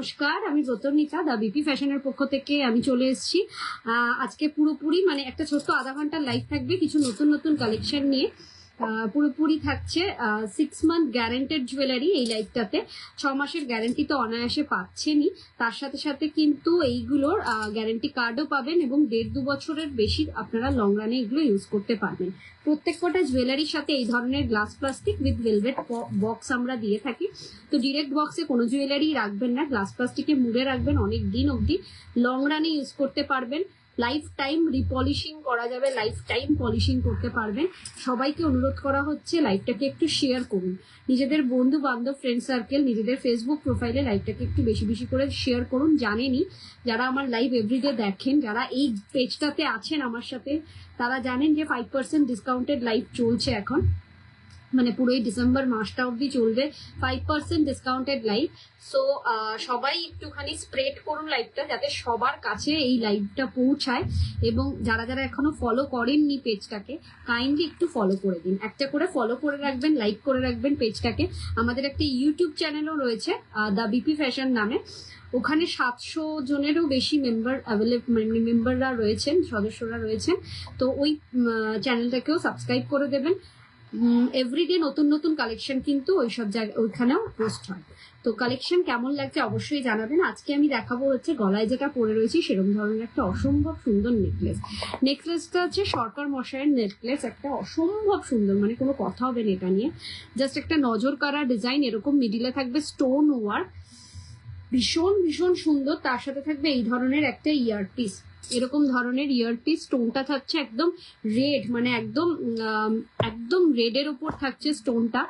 নমস্কার, আমি ব্রতনিতা দা বিপি ফ্যাশনের পক্ষ থেকে আমি চলে এসেছি। আজকে পুরোপুরি মানে একটা ছোট্ট আধা ঘন্টার লাইভ থাকবে কিছু নতুন নতুন কালেকশন নিয়ে। পুরোপুরি থাকছে 6 মান্থ গ্যারেন্টেড জুয়েলারি এই লাইভটাতে। 6 মাসের গ্যারেন্টি তো অনায়াসে পাচ্ছেনই, তার সাথে সাথে কিন্তু এইগুলোর গ্যারেন্টি কার্ডও পাবেন এবং 1.5-2 বছরের বেশি আপনারা লং রানে এগুলো ইউজ করতে পারবেন। প্রত্যেক কটা জুয়েলারির সাথে এই ধরনের glass plastic with velvet box আমরা দিয়ে থাকি। তো ডিরেক্ট বক্সে কোনো জুয়েলারি রাখবেন না, গ্লাস প্লাস্টিকে মুড়ে রাখবেন, অনেক দিন অবধি লং রানে ইউজ করতে পারবেন। লাইফ টাইম রিপলিশিং করা যাবে, লাইফ টাইম পলিশিং করতে পারবেন। সবাইকে অনুরোধ করা হচ্ছে লাইভটাকে একটু শেয়ার করুন, নিজেদের বন্ধু বান্ধব ফ্রেন্ড সার্কেল, নিজেদের ফেসবুক প্রোফাইলে লাইভটাকে একটু বেশি বেশি করে শেয়ার করুন। জানেনই যারা আমার লাইভ এভরিডে দেখেন, যারা এই পেজটাতে আছেন আমার সাথে, তারা জানেন যে 5% ডিসকাউন্টেড লাইভ চলছে এখন, মানে পুরো এই ডিসেম্বর মাসটা অবধি চলবে 5% ডিসকাউন্টেড লাইভ। সো সবাই একটুখানি স্প্রেড করুন লাইভটা, যাতে সবার কাছে এই লাইভটা পৌঁছায়। এবং যারা যারা এখনো ফলো করেননি পেজটাকে, কাইন্ডলি একটু ফলো করে দিন, একটা করে ফলো করে রাখবেন, লাইক করে রাখবেন পেজটাকে। আমাদের একটা ইউটিউব চ্যানেলও রয়েছে দা বিপি ফ্যাশন নামে, ওখানে 700 জনেরও বেশি মেম্বাররা রয়েছেন, সদস্যরা রয়েছেন। তো ওই চ্যানেলটাকেও সাবস্ক্রাইব করে দেবেন। এভরিডে নতুন নতুন কালেকশন কিন্তু ওইসব জায়গায় ওইখানেও পোস্ট হয়। তো কালেকশন কেমন লাগছে অবশ্যই জানাবেন। আজকে আমি দেখাবো হচ্ছে গলায় যেটা পরে রয়েছি সেরকম ধরনের একটা অসম্ভব সুন্দর নেকলেস। নেকলেসটা হচ্ছে সরকার মশাইয়ের নেকলেস, একটা অসম্ভব সুন্দর, মানে কোনো কথা হবে না এটা নিয়ে। জাস্ট একটা নজর কাড়া ডিজাইন, এরকম মিডিলে থাকবে স্টোন ওয়ার্ক, ভীষণ ভীষণ সুন্দর। তার সাথে থাকবে এই ধরনের একটা ইয়ারপিস, এরকম ধরনের ইয়ারপিস। স্টোনটা থাকছে একদম রেড, মানে একদম একদম রেডের উপর থাকছে স্টোনটা।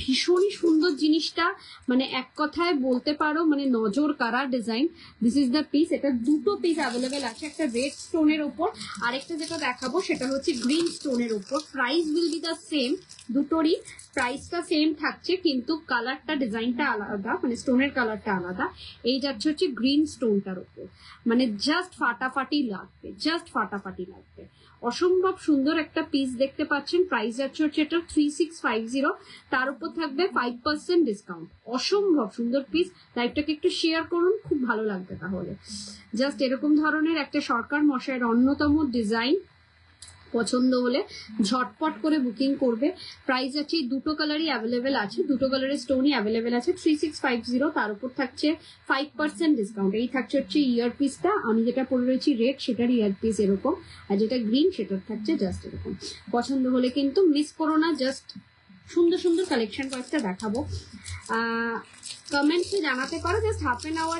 ভীষণই সুন্দর জিনিসটা, মানে এক কথায় বলতে পারো মানে নজর কাড়া design. This is the piece. এটা দুটো পিস অ্যাভেলেবেল আছে, একটা রেড স্টোনের ওপর, আরেকটা যেটা দেখাবো সেটা হচ্ছে গ্রিন স্টোনের ওপর। Price will be the same, দুটোরই প্রাইসটা সেম থাকছে, কিন্তু কালারটা ডিজাইনটা আলাদা, মানে স্টোনের কালারটা আলাদা। এই যাচ্ছে হচ্ছে গ্রিন স্টোনটার উপর, মানে জাস্ট ফাটাফাটি লাগবে, জাস্ট ফাটাফাটি লাগবে। অসম্ভব সুন্দর একটা পিস দেখতে পাচ্ছেন। প্রাইস যাচ্ছে হচ্ছে এটা 3650, তার উপর থাকবে 5% ডিসকাউন্ট। অসম্ভব সুন্দর পিস। লাইভটাকে একটু শেয়ার করুন, খুব ভালো লাগবে তাহলে। জাস্ট এরকম ধরনের একটা সরকার মশাইয়ের অন্যতম ডিজাইন পছন্দ হলে ঝটপট করে বুকিং করবে। প্রাইস আছে দুটো কালারই অ্যাভেলেবেল আছে, দুটো কালারের স্টোনই অ্যাভেলেবেল আছে। 3650, তার উপর থাকছে 5% ডিসকাউন্ট। এই থাকছে হচ্ছে ইয়ার পিসটা, আমি যেটা পরে রয়েছি রেড সেটার ইয়ার পিস এরকম, আর যেটা গ্রিন সেটার থাকছে জাস্ট এরকম। পছন্দ হলে কিন্তু মিস করো না। জাস্ট সুন্দর সুন্দর কালেকশন কয়েকটা দেখাবো, কমেন্টসে জানাতে পারো। Just half an আওয়ারে